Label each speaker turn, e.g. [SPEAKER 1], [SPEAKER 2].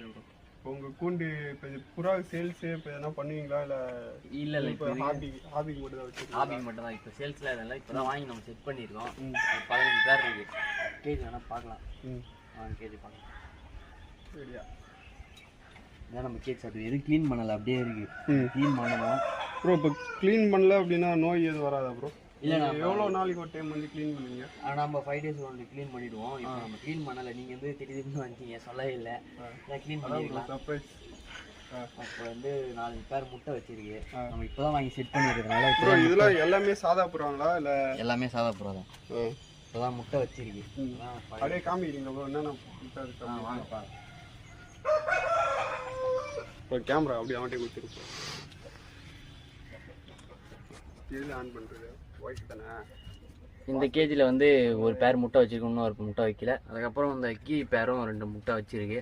[SPEAKER 1] Okay bro. உங்கள் கூண்டு இப்போ புறா சேல்ஸு இப்போ எதனா பண்ணுவீங்களா
[SPEAKER 2] இல்லை
[SPEAKER 1] இப்போ ஹாபிக்கு மட்டும் தான் வச்சுருக்கோம்?
[SPEAKER 2] ஹாபிக்கு மட்டும் தான். இப்போ சேல்ஸில் இதெல்லாம் இப்போ தான் வாங்கி நம்ம செட் பண்ணியிருக்கோம். 15 பேர் இருக்குது. கேஜி வேணால் பார்க்கலாம். கேஜி பார்க்கலாம்.
[SPEAKER 1] சரியா
[SPEAKER 2] இதான் நம்ம கேக் சாப்பிட்டு எதுவும் க்ளீன் பண்ணலை, அப்படியே இருக்குது. க்ளீன் பண்ணணும்
[SPEAKER 1] ப்ரோ. இப்போ க்ளீன் பண்ணல அப்படின்னா நோய் எதுவும் வராதா ப்ரோ?
[SPEAKER 2] இல்லை,
[SPEAKER 1] எவ்வளோ நாளைக்கு ஒரு டைம் வந்து க்ளீன் பண்ணுவீங்க?
[SPEAKER 2] நம்ம 5 days ஒன்று க்ளீன் பண்ணிவிடுவோம். இப்போ நம்ம க்ளீன் பண்ணலை, நீங்கள் வந்து திடீர்னு வந்துட்டீங்க, சொல்லவே இல்லை. க்ளீன் பண்ணிக்கலாம்.
[SPEAKER 1] சர்ப்ரைஸ்.
[SPEAKER 2] அப்போ வந்து 4 பேர் முட்டை வச்சிருக்கு. நம்ம இப்போ தான் வாங்கி செட் பண்ணியிருக்கனால
[SPEAKER 1] இப்போ இதெல்லாம் எல்லாமே சாதா புறாங்களா இல்லை?
[SPEAKER 2] எல்லாமே சாதா புறா தான். இப்போ தான் முட்டை வச்சிருக்கு.
[SPEAKER 1] அப்படியே காமிக்கிறீங்களா ப்ரோ? என்னென்ன முட்டை இருக்கு?
[SPEAKER 2] வாங்கப்பா.
[SPEAKER 1] இப்போ கேமரா அப்படியே அவன்கிட்ட கொடுத்துருப்போம். இதில் ஆன் பண்ணுறது ஒயிட் தானே?
[SPEAKER 2] இந்த கேஜியில் வந்து ஒரு பேர் முட்டை வச்சிருக்கோம், இன்னும் ஒரு முட்டை வைக்கல. அதுக்கப்புறம் இந்த கீ பேரும் 2 முட்டை வச்சிருக்கு.